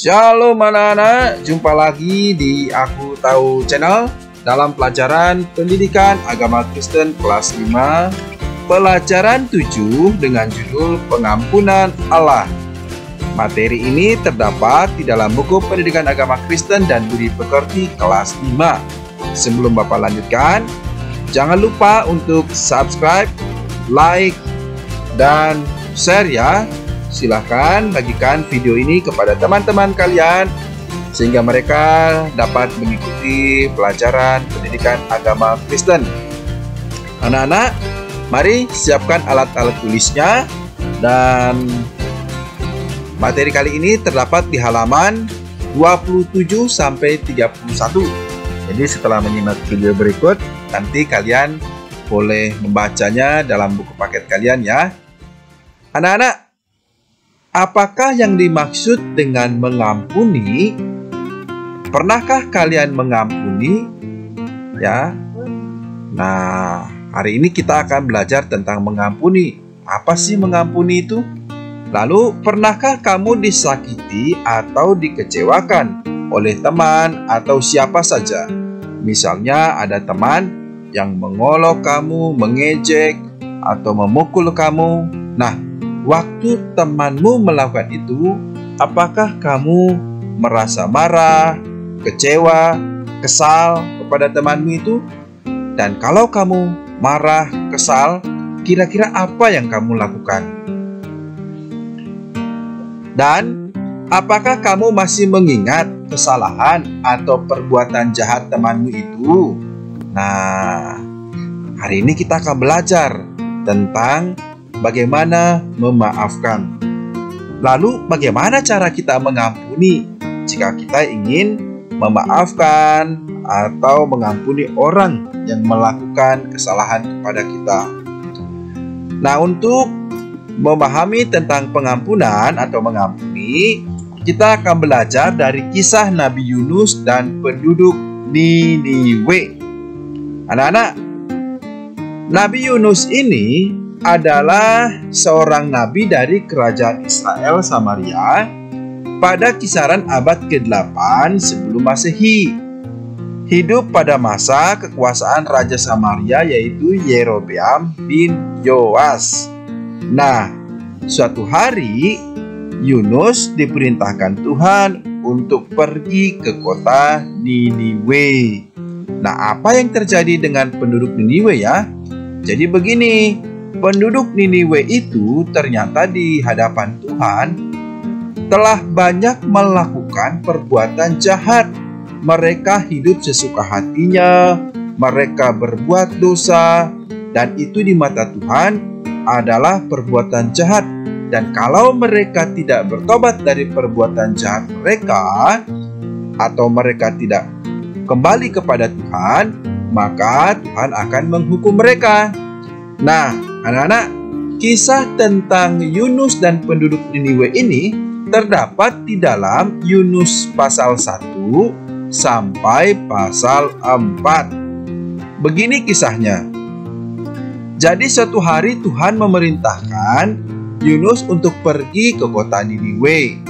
Shalom anak-anak, jumpa lagi di Aku Tahu Channel dalam pelajaran Pendidikan Agama Kristen kelas 5, pelajaran 7 dengan judul Pengampunan Allah. Materi ini terdapat di dalam buku Pendidikan Agama Kristen dan Budi Pekerti kelas 5. Sebelum Bapak lanjutkan, jangan lupa untuk subscribe, like, dan share ya. Silahkan bagikan video ini kepada teman-teman kalian sehingga mereka dapat mengikuti pelajaran pendidikan agama Kristen. Anak-anak, mari siapkan alat-alat tulisnya, dan materi kali ini terdapat di halaman 27 sampai 31. Jadi setelah menyimak video berikut, nanti kalian boleh membacanya dalam buku paket kalian ya. Anak-anak, apakah yang dimaksud dengan mengampuni? Pernahkah kalian mengampuni? Ya. Nah, hari ini kita akan belajar tentang mengampuni. Apa sih mengampuni itu? Lalu, pernahkah kamu disakiti atau dikecewakan oleh teman atau siapa saja? Misalnya ada teman yang mengolok kamu, mengejek, atau memukul kamu. Nah, waktu temanmu melakukan itu, apakah kamu merasa marah, kecewa, kesal kepada temanmu itu? Dan kalau kamu marah, kesal, kira-kira apa yang kamu lakukan? Dan apakah kamu masih mengingat kesalahan atau perbuatan jahat temanmu itu? Nah, hari ini kita akan belajar tentang bagaimana memaafkan. Lalu bagaimana cara kita mengampuni jika kita ingin memaafkan atau mengampuni orang yang melakukan kesalahan kepada kita? Nah, untuk memahami tentang pengampunan atau mengampuni, kita akan belajar dari kisah Nabi Yunus dan penduduk Niniwe. Anak-anak, Nabi Yunus ini adalah seorang nabi dari kerajaan Israel Samaria pada kisaran abad ke-8 sebelum Masehi. Hidup pada masa kekuasaan Raja Samaria yaitu Yerobeam bin Yoas. Nah, suatu hari Yunus diperintahkan Tuhan untuk pergi ke kota Niniwe. Nah, apa yang terjadi dengan penduduk Niniwe ya? Jadi begini, penduduk Niniwe itu ternyata di hadapan Tuhan telah banyak melakukan perbuatan jahat. Mereka hidup sesuka hatinya, mereka berbuat dosa, dan itu di mata Tuhan adalah perbuatan jahat. Dan kalau mereka tidak bertobat dari perbuatan jahat mereka, atau mereka tidak kembali kepada Tuhan, maka Tuhan akan menghukum mereka. Nah, anak-anak, kisah tentang Yunus dan penduduk Niniwe ini terdapat di dalam Yunus pasal 1 sampai pasal 4. Begini kisahnya. Jadi suatu hari Tuhan memerintahkan Yunus untuk pergi ke kota Niniwe.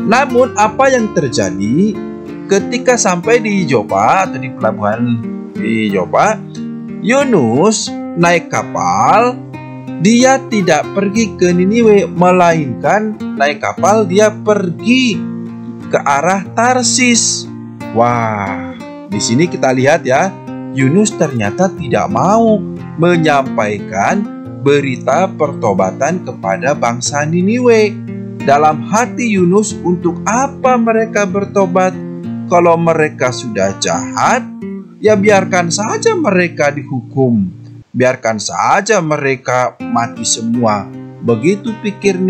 Namun apa yang terjadi ketika sampai di Jopa atau di pelabuhan di Jopa, Yunus naik kapal. Dia tidak pergi ke Niniwe, melainkan naik kapal dia pergi ke arah Tarsis. Wah, di sini kita lihat ya, Yunus ternyata tidak mau menyampaikan berita pertobatan kepada bangsa Niniwe. Dalam hati Yunus, untuk apa mereka bertobat? Kalau mereka sudah jahat, ya biarkan saja mereka dihukum. Biarkan saja mereka mati semua. Begitu pikir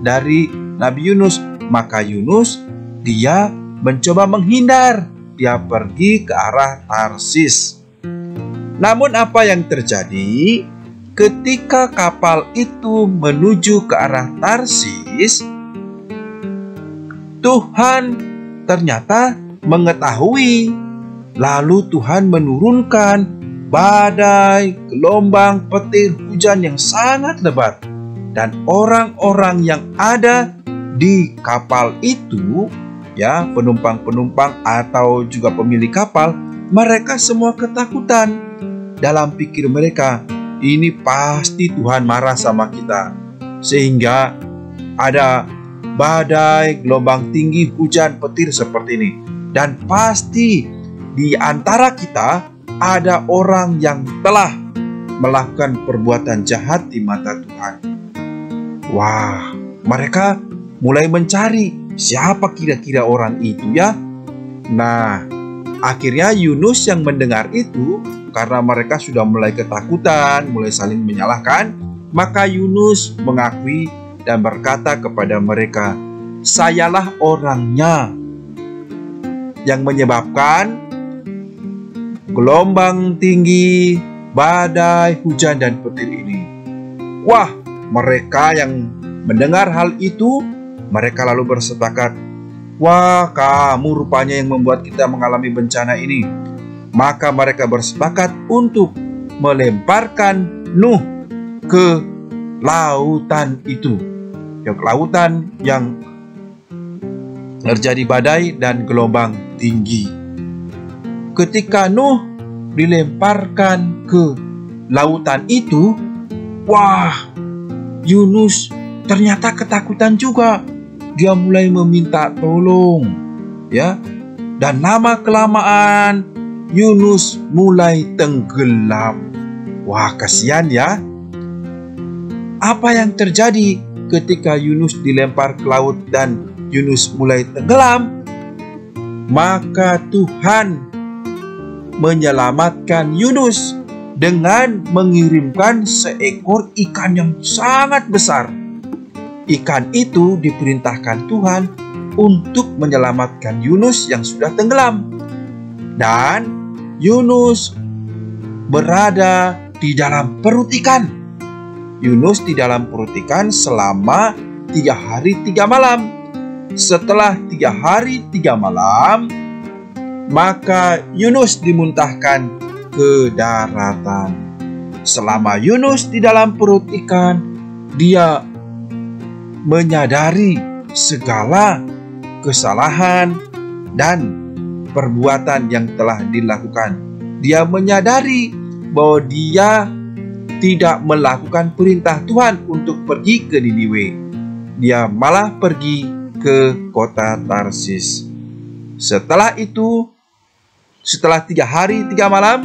dari Nabi Yunus. Maka Yunus dia mencoba menghindar. Dia pergi ke arah Tarsis. Namun apa yang terjadi? Ketika kapal itu menuju ke arah Tarsis, Tuhan ternyata mengetahui. Lalu Tuhan menurunkan badai, gelombang, petir, hujan yang sangat lebat. Dan orang-orang yang ada di kapal itu, ya, penumpang-penumpang atau juga pemilik kapal, mereka semua ketakutan. Dalam pikir mereka, ini pasti Tuhan marah sama kita. Sehingga ada badai, gelombang tinggi, hujan petir seperti ini. Dan pasti di antara kita ada orang yang telah melakukan perbuatan jahat di mata Tuhan. Wah, mereka mulai mencari siapa kira-kira orang itu, ya. Nah, akhirnya Yunus yang mendengar itu, karena mereka sudah mulai ketakutan, mulai saling menyalahkan, maka Yunus mengakui dan berkata kepada mereka, "Sayalah orangnya yang menyebabkan gelombang tinggi, badai, hujan, dan petir ini." Wah, mereka yang mendengar hal itu, mereka lalu bersepakat, "Wah, kamu rupanya yang membuat kita mengalami bencana ini." Maka mereka bersepakat untuk melemparkan Nuh ke lautan itu, ke lautan yang terjadi badai dan gelombang tinggi. Ketika Nuh dilemparkan ke lautan itu, wah, Yunus ternyata ketakutan juga. Dia mulai meminta tolong, ya. Dan lama-kelamaan Yunus mulai tenggelam. Wah, kasihan ya. Apa yang terjadi ketika Yunus dilempar ke laut dan Yunus mulai tenggelam? Maka Tuhan menyelamatkan Yunus dengan mengirimkan seekor ikan yang sangat besar. Ikan itu diperintahkan Tuhan untuk menyelamatkan Yunus yang sudah tenggelam. Dan Yunus berada di dalam perut ikan. Yunus di dalam perut ikan selama 3 hari 3 malam. Setelah 3 hari 3 malam, maka Yunus dimuntahkan ke daratan. Selama Yunus di dalam perut ikan, dia menyadari segala kesalahan dan perbuatan yang telah dilakukan. Dia menyadari bahwa dia tidak melakukan perintah Tuhan untuk pergi ke Niniwe. Dia malah pergi ke kota Tarsis. Setelah itu, setelah 3 hari 3 malam,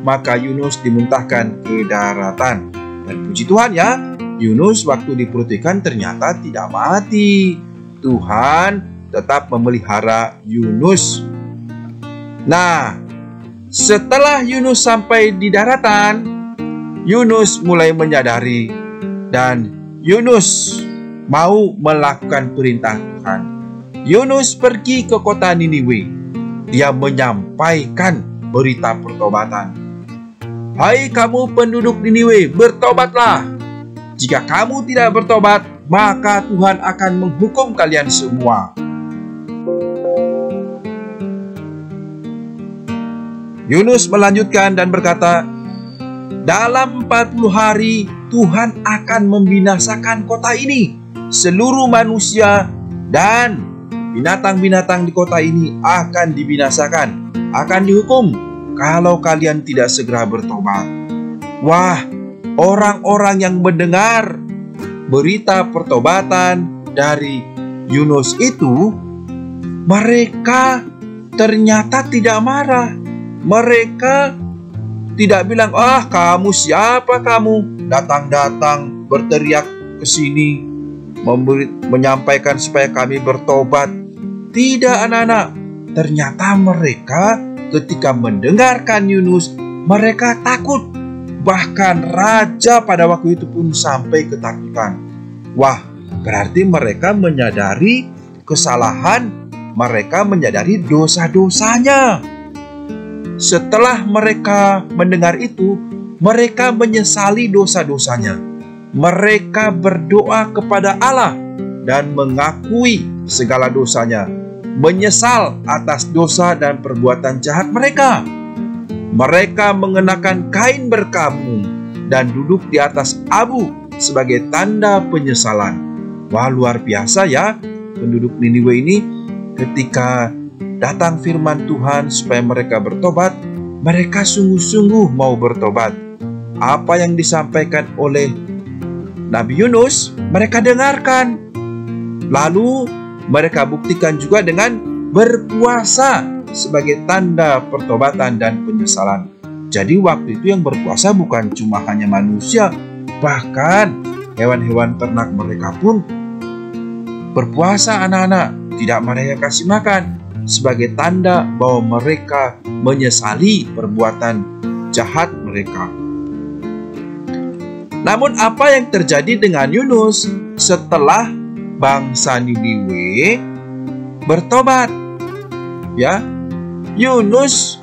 maka Yunus dimuntahkan ke daratan. Dan puji Tuhan ya, Yunus waktu di perut ikan ternyata tidak mati. Tuhan tetap memelihara Yunus. Nah, setelah Yunus sampai di daratan, Yunus mulai menyadari dan Yunus mau melakukan perintah Tuhan. Yunus pergi ke kota Niniwe. Dia menyampaikan berita pertobatan. "Hai kamu penduduk Niniwe, bertobatlah. Jika kamu tidak bertobat, maka Tuhan akan menghukum kalian semua." Yunus melanjutkan dan berkata, "Dalam 40 hari Tuhan akan membinasakan kota ini. Seluruh manusia dan binatang-binatang di kota ini akan dibinasakan, akan dihukum kalau kalian tidak segera bertobat." Wah, orang-orang yang mendengar berita pertobatan dari Yunus itu, mereka ternyata tidak marah. Mereka tidak bilang, "Ah, kamu siapa kamu? Datang-datang berteriak ke sini menyampaikan supaya kami bertobat." Tidak, anak-anak. Ternyata mereka ketika mendengarkan Yunus, mereka takut. Bahkan raja pada waktu itu pun sampai ketakutan. Wah, berarti mereka menyadari kesalahan, mereka menyadari dosa-dosanya. Setelah mereka mendengar itu, mereka menyesali dosa-dosanya. Mereka berdoa kepada Allah dan mengakui segala dosanya, menyesal atas dosa dan perbuatan jahat mereka. Mereka mengenakan kain berkabung dan duduk di atas abu sebagai tanda penyesalan. Wah, luar biasa ya. penduduk Niniwe ini ketika datang firman Tuhan supaya mereka bertobat, mereka sungguh-sungguh mau bertobat. Apa yang disampaikan oleh Nabi Yunus, mereka dengarkan. Lalu mereka buktikan juga dengan berpuasa sebagai tanda pertobatan dan penyesalan. Jadi waktu itu yang berpuasa bukan cuma hanya manusia, bahkan hewan-hewan ternak mereka pun berpuasa, anak-anak. Tidak mereka kasih makan sebagai tanda bahwa mereka menyesali perbuatan jahat mereka. Namun apa yang terjadi dengan Yunus setelah bangsa Niniwe bertobat? Ya, Yunus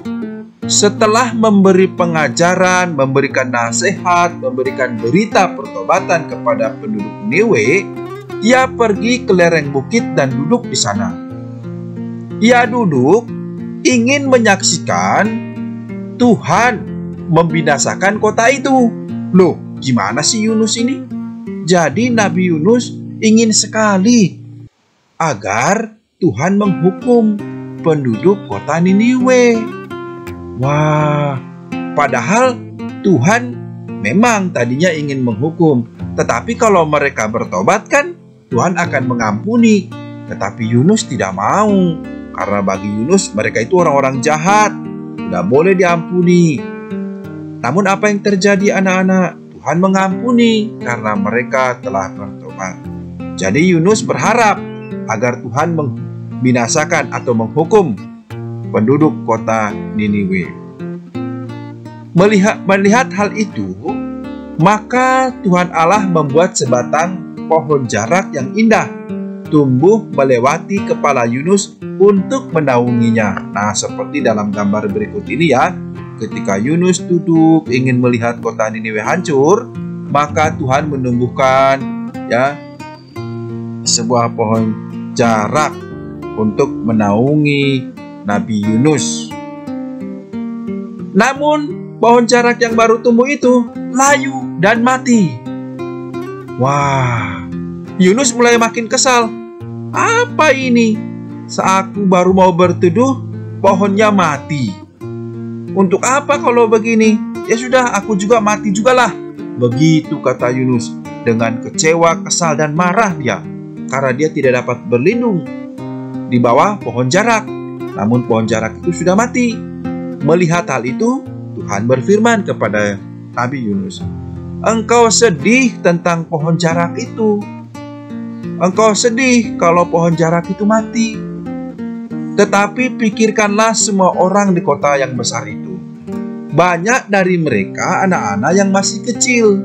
setelah memberi pengajaran, memberikan nasihat, memberikan berita pertobatan kepada penduduk Niniwe, ia pergi ke lereng bukit dan duduk di sana. Ia duduk ingin menyaksikan Tuhan membinasakan kota itu. Loh, gimana sih Yunus ini? Jadi Nabi Yunus ingin sekali agar Tuhan menghukum penduduk kota Niniwe. Wah, padahal Tuhan memang tadinya ingin menghukum, tetapi kalau mereka bertobat kan Tuhan akan mengampuni. Tetapi Yunus tidak mau, karena bagi Yunus mereka itu orang-orang jahat, tidak boleh diampuni. Namun apa yang terjadi, anak-anak? Tuhan mengampuni karena mereka telah bertobat. Jadi Yunus berharap agar Tuhan membinasakan atau menghukum penduduk kota Niniwe. Melihat hal itu, maka Tuhan Allah membuat sebatang pohon jarak yang indah tumbuh melewati kepala Yunus untuk menaunginya. Nah, seperti dalam gambar berikut ini ya. Ketika Yunus duduk ingin melihat kota Niniwe hancur, maka Tuhan menumbuhkan ya sebuah pohon jarak untuk menaungi Nabi Yunus. Namun pohon jarak yang baru tumbuh itu layu dan mati. Wah, Yunus mulai makin kesal. Apa ini? Saat baru mau berteduh, pohonnya mati. Untuk apa kalau begini? Ya sudah, aku juga mati jugalah. Begitu kata Yunus. Dengan kecewa, kesal, dan marah dia. Karena dia tidak dapat berlindung di bawah pohon jarak. Namun pohon jarak itu sudah mati. Melihat hal itu, Tuhan berfirman kepada Nabi Yunus, "Engkau sedih tentang pohon jarak itu. Engkau sedih kalau pohon jarak itu mati. Tetapi pikirkanlah semua orang di kota yang besar itu. Banyak dari mereka anak-anak yang masih kecil.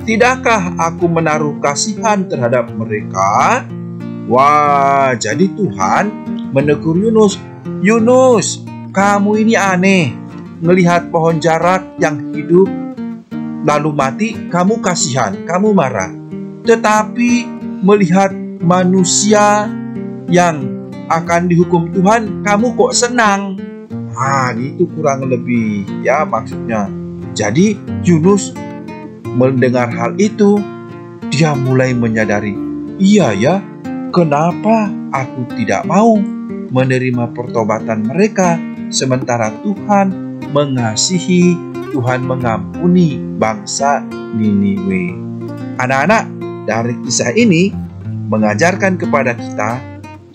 Tidakkah aku menaruh kasihan terhadap mereka?" Wah, jadi Tuhan menegur Yunus. "Yunus, kamu ini aneh. Melihat pohon jarak yang hidup lalu mati, kamu kasihan, kamu marah. Tetapi melihat manusia yang akan dihukum Tuhan, kamu kok senang?" Nah, itu kurang lebih ya maksudnya. Jadi Yunus mendengar hal itu, dia mulai menyadari, iya ya, kenapa aku tidak mau menerima pertobatan mereka, sementara Tuhan mengasihi, Tuhan mengampuni bangsa Niniwe. Anak-anak, dari kisah ini mengajarkan kepada kita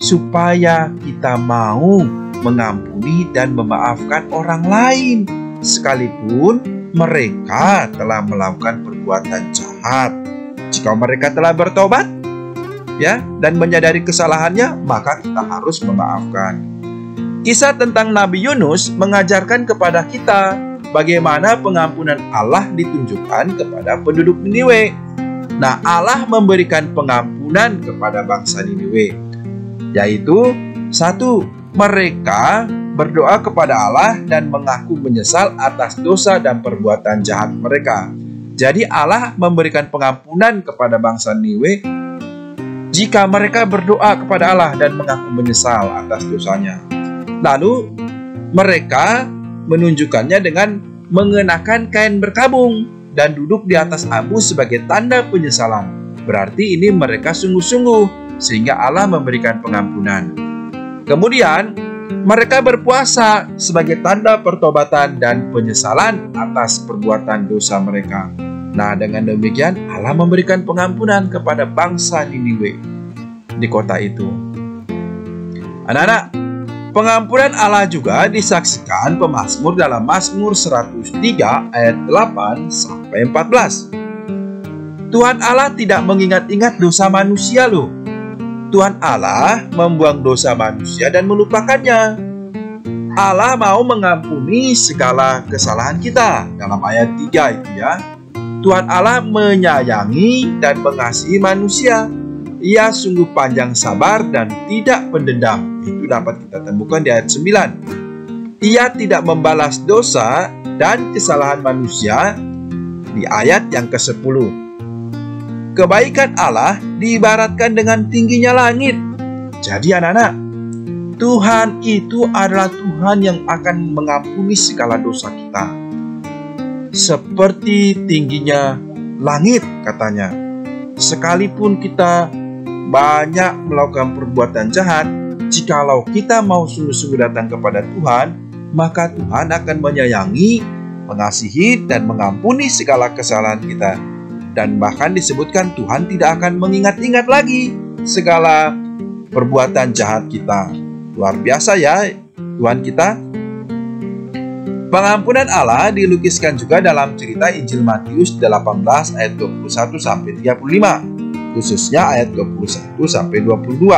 supaya kita mau mengampuni dan memaafkan orang lain sekalipun mereka telah melakukan perbuatan jahat. Jika mereka telah bertobat ya dan menyadari kesalahannya, maka kita harus memaafkan. Kisah tentang Nabi Yunus mengajarkan kepada kita bagaimana pengampunan Allah ditunjukkan kepada penduduk Niniwe. Nah, Allah memberikan pengampunan kepada bangsa Niniwe, yaitu satu, mereka berdoa kepada Allah dan mengaku menyesal atas dosa dan perbuatan jahat mereka. Jadi Allah memberikan pengampunan kepada bangsa Niniwe jika mereka berdoa kepada Allah dan mengaku menyesal atas dosanya. Lalu mereka menunjukkannya dengan mengenakan kain berkabung dan duduk di atas abu sebagai tanda penyesalan. Berarti ini mereka sungguh-sungguh sehingga Allah memberikan pengampunan. Kemudian, mereka berpuasa sebagai tanda pertobatan dan penyesalan atas perbuatan dosa mereka. Nah, dengan demikian Allah memberikan pengampunan kepada bangsa Niniwe di kota itu. Anak-anak, pengampunan Allah juga disaksikan pemazmur dalam Mazmur 103 ayat 8 sampai 14. Tuhan Allah tidak mengingat-ingat dosa manusia loh. Tuhan Allah membuang dosa manusia dan melupakannya. Allah mau mengampuni segala kesalahan kita. Dalam ayat 3 itu ya. Tuhan Allah menyayangi dan mengasihi manusia. Ia sungguh panjang sabar dan tidak pendendam. Itu dapat kita temukan di ayat 9. Ia tidak membalas dosa dan kesalahan manusia di ayat yang ke-10. Kebaikan Allah diibaratkan dengan tingginya langit. Jadi anak-anak, Tuhan itu adalah Tuhan yang akan mengampuni segala dosa kita. Seperti tingginya langit katanya. Sekalipun kita banyak melakukan perbuatan jahat, jikalau kita mau sungguh-sungguh datang kepada Tuhan, maka Tuhan akan menyayangi, mengasihi, dan mengampuni segala kesalahan kita. Dan bahkan disebutkan Tuhan tidak akan mengingat-ingat lagi segala perbuatan jahat kita. Luar biasa ya Tuhan kita. Pengampunan Allah dilukiskan juga dalam cerita Injil Matius 18 ayat 21 sampai 35, khususnya ayat 21 sampai 22.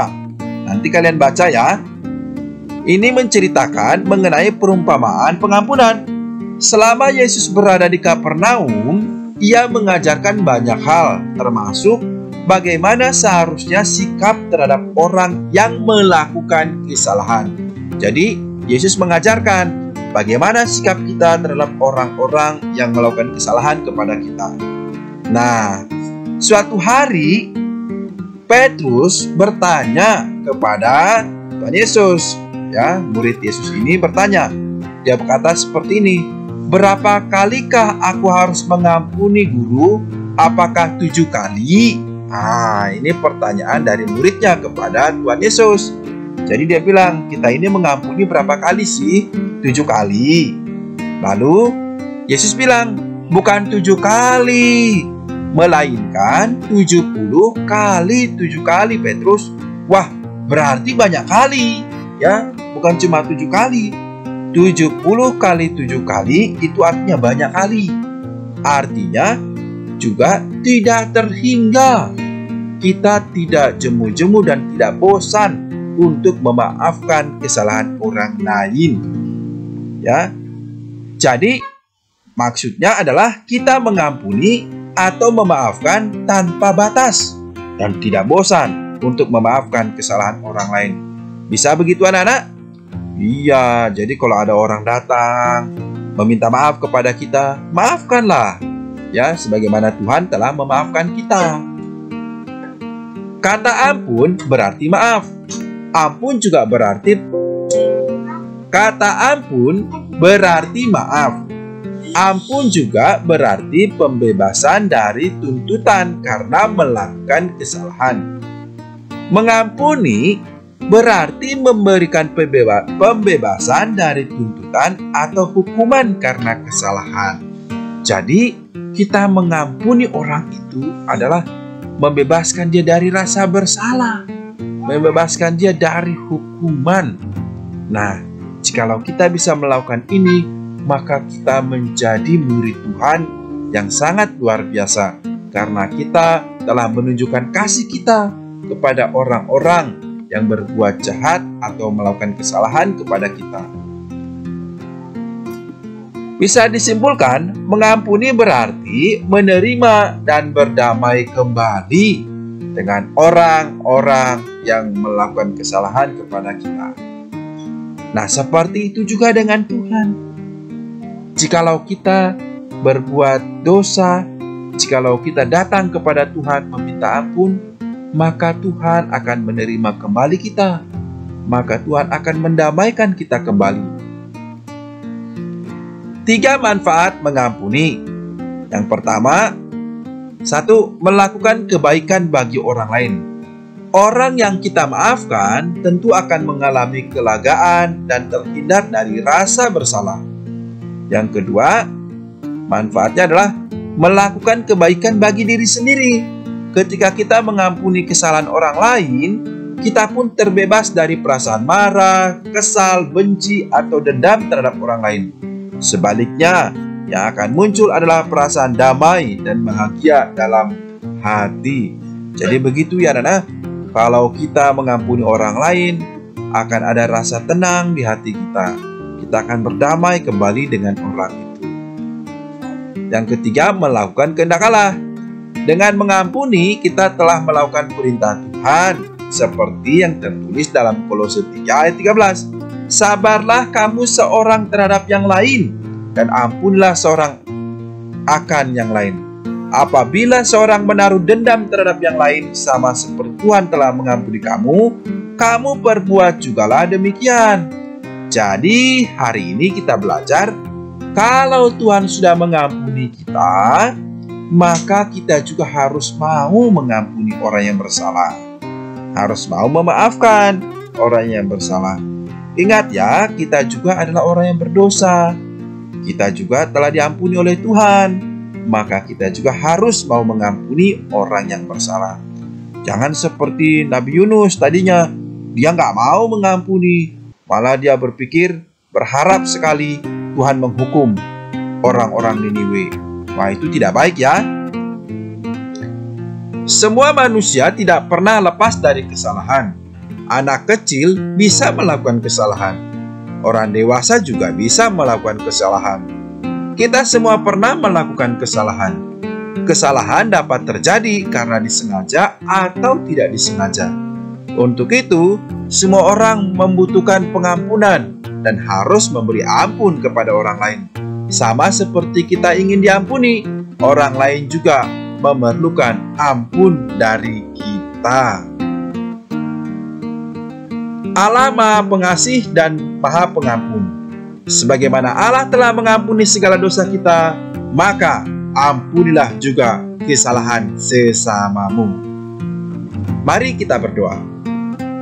Nanti kalian baca ya. Ini menceritakan mengenai perumpamaan pengampunan. Selama Yesus berada di Kapernaum, Ia mengajarkan banyak hal, termasuk bagaimana seharusnya sikap terhadap orang yang melakukan kesalahan. Jadi, Yesus mengajarkan bagaimana sikap kita terhadap orang-orang yang melakukan kesalahan kepada kita. Nah, suatu hari Petrus bertanya kepada Tuhan Yesus. Ya, murid Yesus ini bertanya. Dia berkata seperti ini, "Berapa kalikah aku harus mengampuni guru? Apakah 7 kali?" Nah, ini pertanyaan dari muridnya kepada Tuhan Yesus. Jadi dia bilang, kita ini mengampuni berapa kali sih? 7 kali. Lalu Yesus bilang, bukan 7 kali, melainkan 70 kali 7 kali, Petrus. Wah, berarti banyak kali. Ya, bukan cuma 7 kali. 70 kali 7 kali itu artinya banyak kali. Artinya juga tidak terhingga. Kita tidak jemu-jemu dan tidak bosan untuk memaafkan kesalahan orang lain. Ya. Jadi maksudnya adalah kita mengampuni atau memaafkan tanpa batas dan tidak bosan untuk memaafkan kesalahan orang lain. Bisa begitu anak-anak? Iya, jadi kalau ada orang datang meminta maaf kepada kita, maafkanlah. Ya, sebagaimana Tuhan telah memaafkan kita. Kata ampun berarti maaf. Ampun juga berarti Kata ampun berarti maaf. Ampun juga berarti pembebasan dari tuntutan karena melakukan kesalahan. Mengampuni berarti memberikan pembebasan dari tuntutan atau hukuman karena kesalahan. Jadi, kita mengampuni orang itu adalah membebaskan dia dari rasa bersalah, membebaskan dia dari hukuman. Nah, jikalau kita bisa melakukan ini, maka kita menjadi murid Tuhan yang sangat luar biasa, karena kita telah menunjukkan kasih kita kepada orang-orang yang berbuat jahat atau melakukan kesalahan kepada kita. Bisa disimpulkan, mengampuni berarti menerima dan berdamai kembali dengan orang-orang yang melakukan kesalahan kepada kita. Nah, seperti itu juga dengan Tuhan. Jikalau kita berbuat dosa, jikalau kita datang kepada Tuhan meminta ampun, maka Tuhan akan menerima kembali kita. Maka Tuhan akan mendamaikan kita kembali. 3 manfaat mengampuni. Yang pertama, 1. Melakukan kebaikan bagi orang lain. Orang yang kita maafkan tentu akan mengalami kelegaan dan terhindar dari rasa bersalah. Yang kedua, manfaatnya adalah melakukan kebaikan bagi diri sendiri. Ketika kita mengampuni kesalahan orang lain, kita pun terbebas dari perasaan marah, kesal, benci, atau dendam terhadap orang lain. Sebaliknya, yang akan muncul adalah perasaan damai dan bahagia dalam hati. Jadi begitu ya Nana, kalau kita mengampuni orang lain, akan ada rasa tenang di hati kita. Kita akan berdamai kembali dengan orang itu. Yang ketiga, melakukan kehendak Allah. Dengan mengampuni, kita telah melakukan perintah Tuhan, seperti yang tertulis dalam Kolose 3 ayat 13. Sabarlah kamu seorang terhadap yang lain, dan ampunlah seorang akan yang lain. Apabila seorang menaruh dendam terhadap yang lain, sama seperti Tuhan telah mengampuni kamu, kamu perbuat jugalah demikian. Jadi hari ini kita belajar, kalau Tuhan sudah mengampuni kita, maka kita juga harus mau mengampuni orang yang bersalah. Harus mau memaafkan orang yang bersalah. Ingat ya, kita juga adalah orang yang berdosa. Kita juga telah diampuni oleh Tuhan, maka kita juga harus mau mengampuni orang yang bersalah. Jangan seperti Nabi Yunus tadinya, dia nggak mau mengampuni, malah dia berharap sekali Tuhan menghukum orang-orang Niniwe. Wah, itu tidak baik ya. Semua manusia tidak pernah lepas dari kesalahan. Anak kecil bisa melakukan kesalahan. Orang dewasa juga bisa melakukan kesalahan. Kita semua pernah melakukan kesalahan. Kesalahan dapat terjadi karena disengaja atau tidak disengaja. Untuk itu, semua orang membutuhkan pengampunan dan harus memberi ampun kepada orang lain. Sama seperti kita ingin diampuni, orang lain juga memerlukan ampun dari kita. Allah Maha Pengasih dan Maha Pengampun. Sebagaimana Allah telah mengampuni segala dosa kita, maka ampunilah juga kesalahan sesamamu. Mari kita berdoa.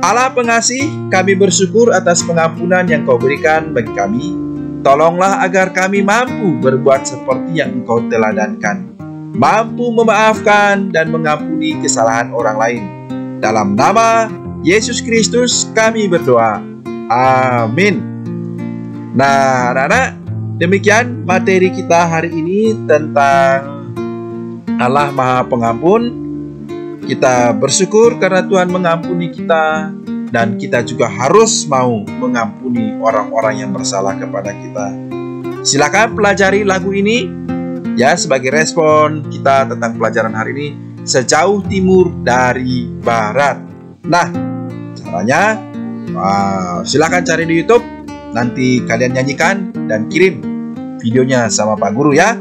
Allah Pengasih, kami bersyukur atas pengampunan yang Kau berikan bagi kami. Tolonglah agar kami mampu berbuat seperti yang Engkau teladankan, mampu memaafkan dan mengampuni kesalahan orang lain. Dalam nama Yesus Kristus kami berdoa. Amin. Nah, anak-anak, demikian materi kita hari ini tentang Allah Maha Pengampun. Kita bersyukur karena Tuhan mengampuni kita, dan kita juga harus mau mengampuni orang-orang yang bersalah kepada kita. Silakan pelajari lagu ini ya sebagai respon kita tentang pelajaran hari ini, sejauh timur dari barat. Nah, caranya silakan cari di YouTube. Nanti kalian nyanyikan dan kirim videonya sama Pak Guru ya.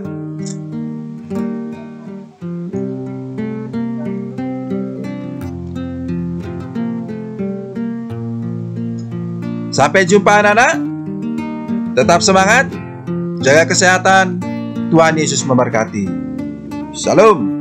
Sampai jumpa anak-anak. Tetap semangat, jaga kesehatan. Tuhan Yesus memberkati. Shalom.